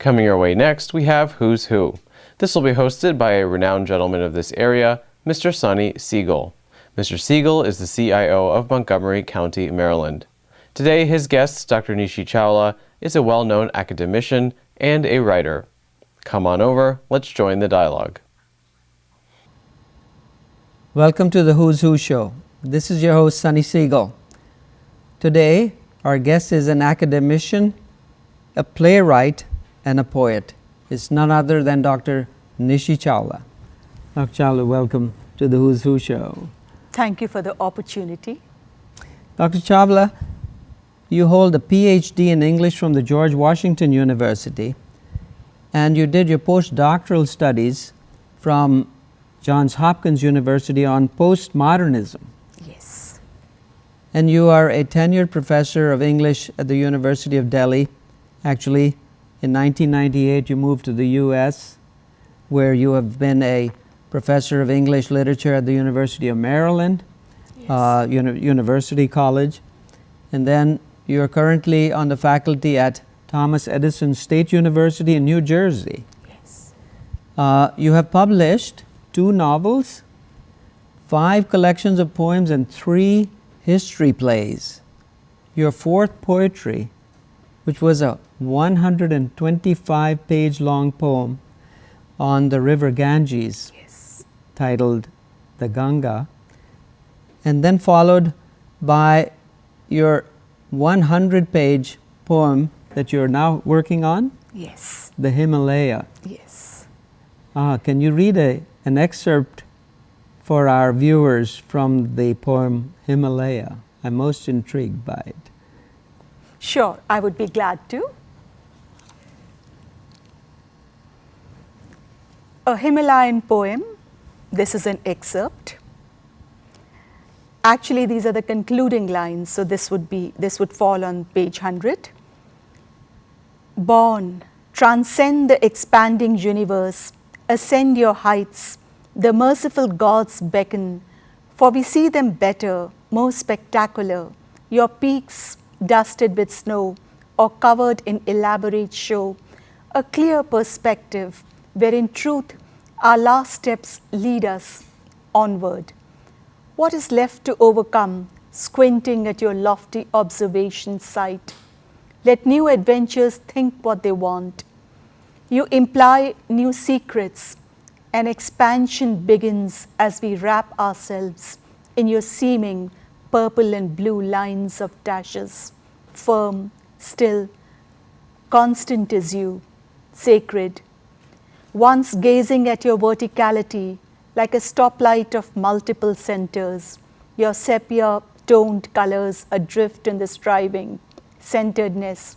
Coming your way next, we have Who's Who. This will be hosted by a renowned gentleman of this area, Mr. Sonny Siegel. Mr. Siegel is the CIO of Montgomery County, Maryland. Today, his guest, Dr. Nishi Chawla, is a well-known academician and a writer. Come on over, let's join the dialogue. Welcome to the Who's Who Show. This is your host, Sonny Siegel. Today, our guest is an academician, a playwright, and a poet. It's none other than Dr. Nishi Chawla. Dr. Chawla, welcome to the Who's Who Show. Thank you for the opportunity. Dr. Chawla, you hold a PhD in English from the George Washington University, and you did your postdoctoral studies from Johns Hopkins University on postmodernism. Yes. And you are a tenured professor of English at the University of Delhi. Actually, in 1998, you moved to the U.S., where you have been a professor of English literature at the University of Maryland, Yes. University College. And then you are currently on the faculty at Thomas Edison State University in New Jersey. Yes. You have published 2 novels, 5 collections of poems, and 3 history plays. Your 4th poetry, which was a 125-page long poem on the river Ganges, Yes. titled The Ganga, and then followed by your 100-page poem that you're now working on, Yes. The Himalaya. Yes. Can you read an excerpt for our viewers from the poem Himalaya? I'm most intrigued by it. Sure, I would be glad to. A Himalayan poem. This is an excerpt. Actually, these are the concluding lines, so this would fall on page 100. Born, transcend the expanding universe, ascend your heights, the merciful gods beckon, for we see them better, more spectacular, your peaks dusted with snow or covered in elaborate show, a clear perspective where in truth our last steps lead us onward. What is left to overcome, squinting at your lofty observation sight? Let new adventures think what they want. You imply new secrets. An expansion begins as we wrap ourselves in your seeming purple and blue lines of dashes, firm, still, constant as you, sacred. Once gazing at your verticality like a stoplight of multiple centers, your sepia-toned colors adrift in the striving, centeredness,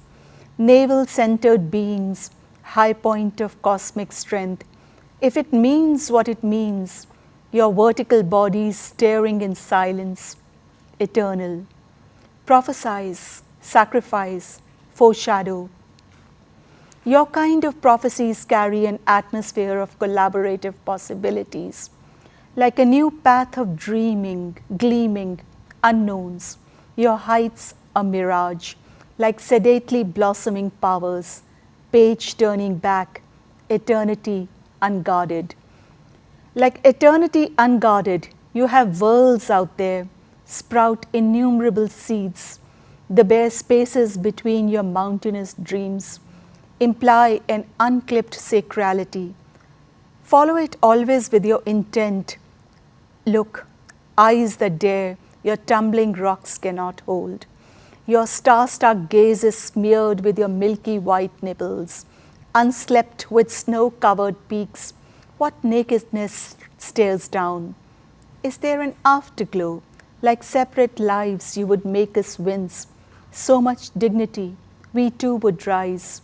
navel-centered beings, high point of cosmic strength. If it means what it means, your vertical bodies staring in silence, eternal. Prophesize, sacrifice, foreshadow. Your kind of prophecies carry an atmosphere of collaborative possibilities, like a new path of dreaming, gleaming, unknowns. Your heights a mirage, like sedately blossoming powers, page turning back, eternity unguarded. Like eternity unguarded, you have worlds out there, sprout innumerable seeds. The bare spaces between your mountainous dreams imply an unclipped sacrality. Follow it always with your intent. Look, eyes that dare, your tumbling rocks cannot hold. Your star-struck gaze is smeared with your milky white nipples, unslept with snow-covered peaks. What nakedness stares down? Is there an afterglow? Like separate lives you would make us wince. So much dignity, we too would rise,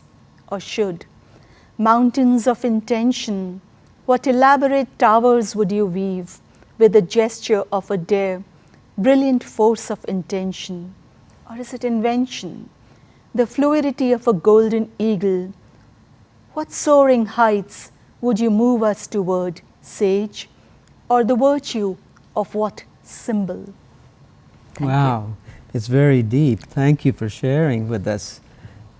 or should. Mountains of intention, what elaborate towers would you weave with the gesture of a dare, brilliant force of intention? Or is it invention? The fluidity of a golden eagle. What soaring heights would you move us toward, sage? Or the virtue of what symbol? Thank Wow, you. it's very deep. Thank you for sharing with us.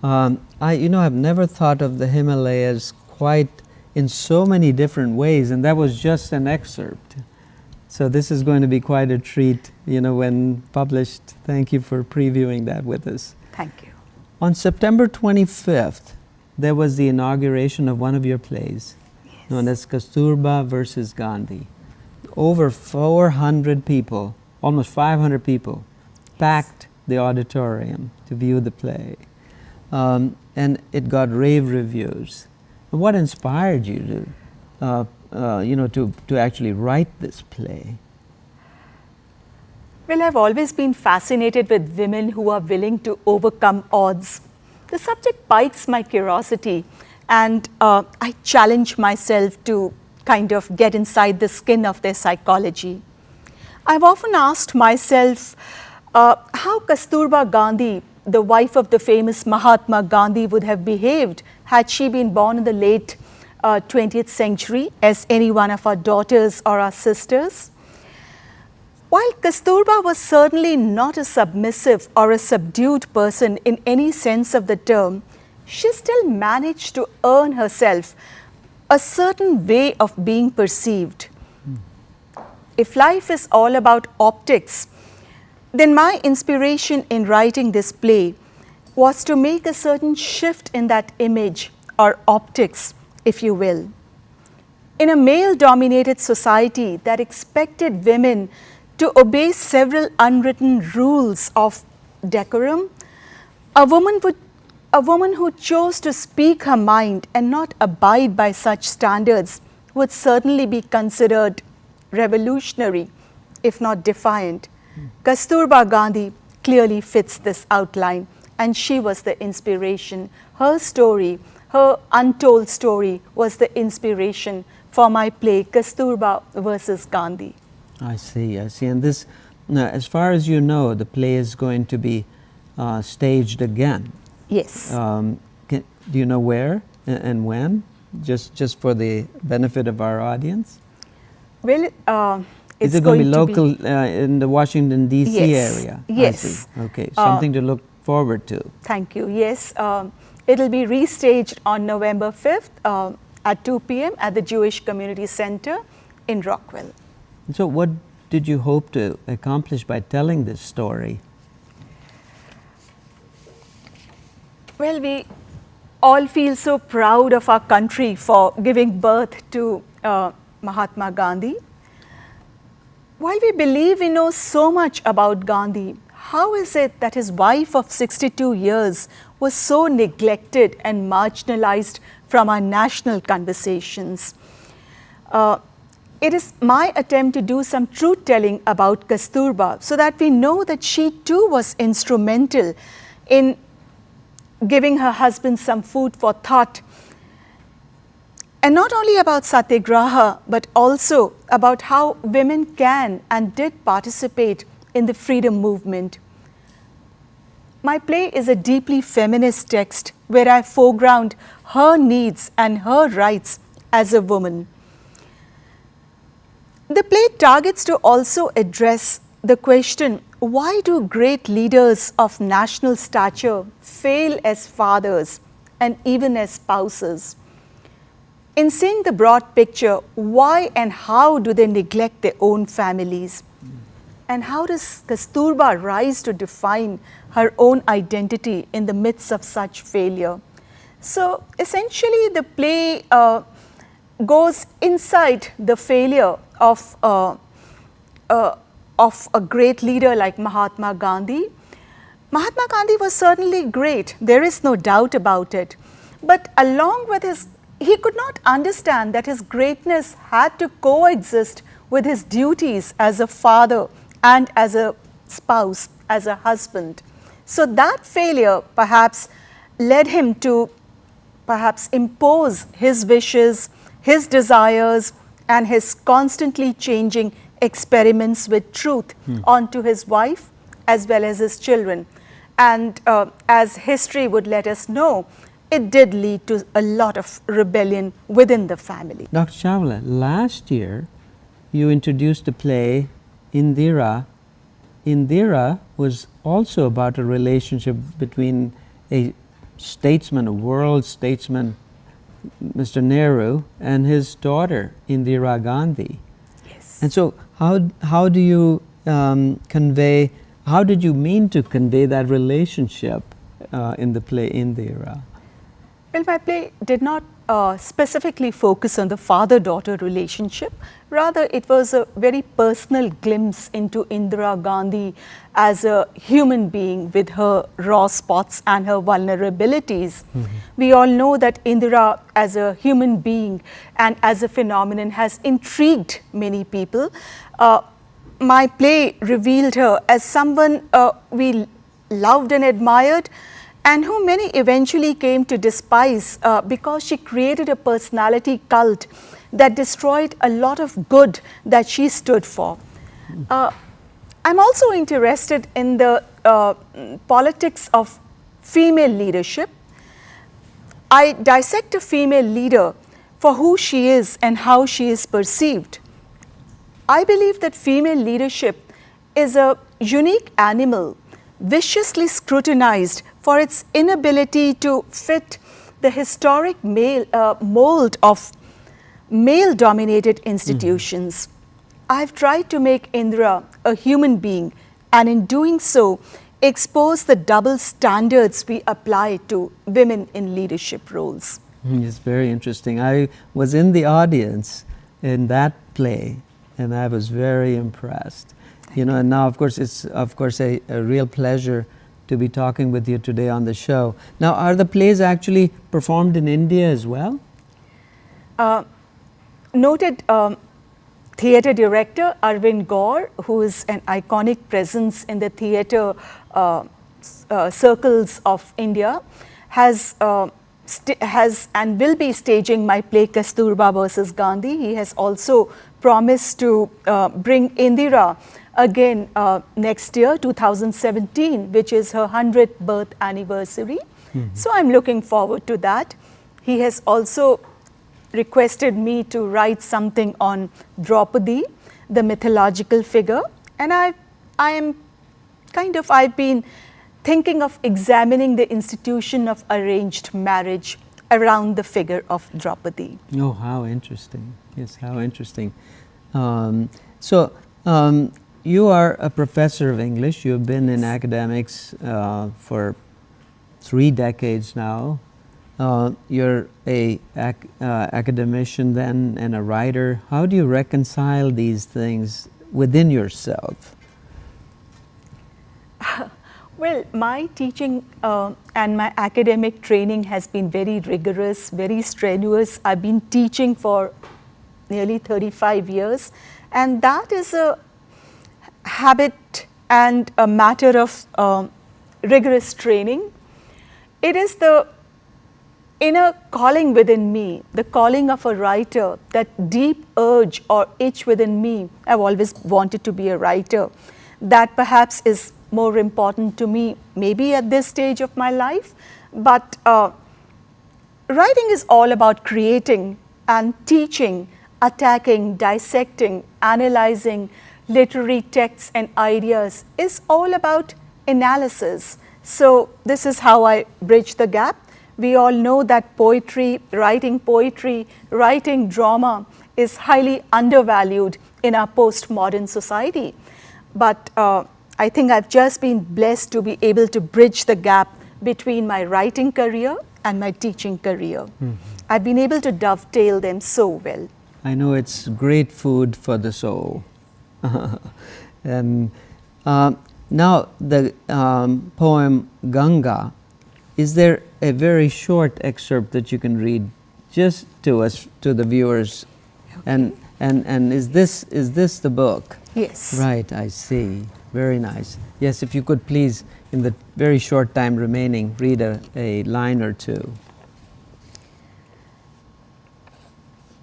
I've never thought of the Himalayas quite in so many different ways, and that was just an excerpt. So this is going to be quite a treat, when published. Thank you for previewing that with us. Thank you. On September 25th, there was the inauguration of one of your plays, known as Kasturba versus Gandhi. Over 400 people, almost 500 people, packed the auditorium to view the play. And it got rave reviews. And what inspired you to actually write this play? Well, I've always been fascinated with women who are willing to overcome odds. The subject piques my curiosity, and I challenge myself to kind of get inside the skin of their psychology. I've often asked myself how Kasturba Gandhi, the wife of the famous Mahatma Gandhi, would have behaved had she been born in the late 20th century as any one of our daughters or our sisters. While Kasturba was certainly not a submissive or a subdued person in any sense of the term, she still managed to earn herself a certain way of being perceived. If life is all about optics, then my inspiration in writing this play was to make a certain shift in that image or optics, if you will. In a male-dominated society that expected women to obey several unwritten rules of decorum, a woman who chose to speak her mind and not abide by such standards would certainly be considered revolutionary, if not defiant. Kasturba Gandhi clearly fits this outline, and she was the inspiration. Her story, her untold story, was the inspiration for my play Kasturba versus Gandhi. I see. And this, as far as you know, the play is going to be staged again. Yes. Do you know where and when? Just for the benefit of our audience? Well, is it going to be local in the Washington, D.C. Yes. area? Yes. I see. Okay, something to look forward to. Thank you. Yes, it'll be restaged on November 5th at 2 p.m. at the Jewish Community Center in Rockwell. So what did you hope to accomplish by telling this story? Well, we all feel so proud of our country for giving birth to Mahatma Gandhi. While we believe we know so much about Gandhi, how is it that his wife of 62 years was so neglected and marginalized from our national conversations? It is my attempt to do some truth-telling about Kasturba so that we know that she too was instrumental in giving her husband some food for thought. And not only about Satyagraha, but also about how women can and did participate in the freedom movement. My play is a deeply feminist text where I foreground her needs and her rights as a woman. The play targets to also address the question, why do great leaders of national stature fail as fathers and even as spouses? In seeing the broad picture, why and how do they neglect their own families? And how does Kasturba rise to define her own identity in the midst of such failure? So essentially the play goes inside the failure of a great leader like Mahatma Gandhi. Mahatma Gandhi was certainly great, there is no doubt about it. But along with he could not understand that his greatness had to coexist with his duties as a father and as a spouse, as a husband. So that failure perhaps led him to perhaps impose his wishes, his desires, and his constantly changing experiments with truth onto his wife as well as his children. And as history would let us know, it did lead to a lot of rebellion within the family. Dr. Chawla, last year you introduced a play, Indira. Indira was also about a relationship between a statesman, a world statesman, Mr. Nehru, and his daughter, Indira Gandhi. Yes. And so how do you convey, how did you mean to convey that relationship in the play Indira? Well, my play did not specifically focus on the father-daughter relationship. Rather, it was a very personal glimpse into Indira Gandhi as a human being with her raw spots and her vulnerabilities. We all know that Indira as a human being and as a phenomenon has intrigued many people. My play revealed her as someone we loved and admired, and who many eventually came to despise because she created a personality cult that destroyed a lot of good that she stood for. I'm also interested in the politics of female leadership. I dissect a female leader for who she is and how she is perceived. I believe that female leadership is a unique animal, viciously scrutinized for its inability to fit the historic mold of male-dominated institutions. I've tried to make Indira a human being, and in doing so, expose the double standards we apply to women in leadership roles. It's very interesting. I was in the audience in that play, and I was very impressed. You know, and now, of course, it's a real pleasure to be talking with you today on the show. Now, are the plays actually performed in India as well? Noted theatre director Arvind Gaur, who is an iconic presence in the theatre circles of India, has and will be staging my play Kasturba versus Gandhi. He has also promised to bring Indira again next year, 2017, which is her 100th birth anniversary. So I'm looking forward to that. He has also requested me to write something on Draupadi, the mythological figure, and I've been thinking of examining the institution of arranged marriage around the figure of Draupadi. Oh, how interesting. Yes, how interesting. You are a professor of English. You've been in academics for 3 decades now. You're a academician then and a writer. How do you reconcile these things within yourself? Well, my teaching and my academic training has been very rigorous, very strenuous. I've been teaching for nearly 35 years, and that is a habit and a matter of rigorous training. It is the inner calling within me, the calling of a writer, that deep urge or itch within me. I've always wanted to be a writer. That perhaps is more important to me, maybe at this stage of my life. But writing is all about creating and teaching, attacking, dissecting, analyzing literary texts and ideas is all about analysis. So this is how I bridge the gap. We all know that poetry, writing drama is highly undervalued in our postmodern society. But I think I've just been blessed to be able to bridge the gap between my writing career and my teaching career. I've been able to dovetail them so well. I know it's great food for the soul. And now the poem Ganga, is there a very short excerpt that you can read just to us, to the viewers? Okay. And is this the book? Yes. Right, I see. Very nice. Yes, if you could please, in the very short time remaining, read a line or two.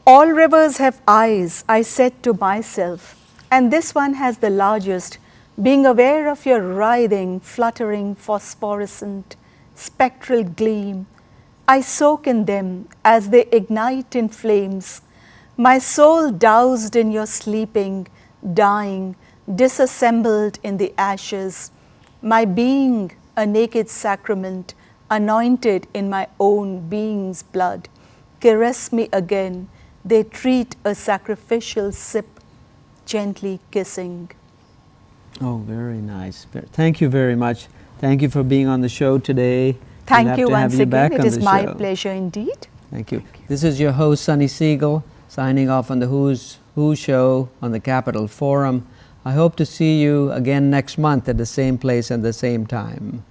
All rivers have eyes, I said to myself, and this one has the largest, being aware of your writhing, fluttering, phosphorescent, spectral gleam. I soak in them as they ignite in flames, my soul doused in your sleeping, dying, disassembled in the ashes, my being a naked sacrament, anointed in my own being's blood, caress me again, they treat a sacrificial sip, gently kissing. Oh, very nice. Thank you very much. Thank you for being on the show today. We'll Thank have you to have once you again. back It on is the my show. pleasure indeed. Thank you. This is your host, Sunny Siegel, signing off on the Who's Who show on the Capitol Forum. I hope to see you again next month at the same place and the same time.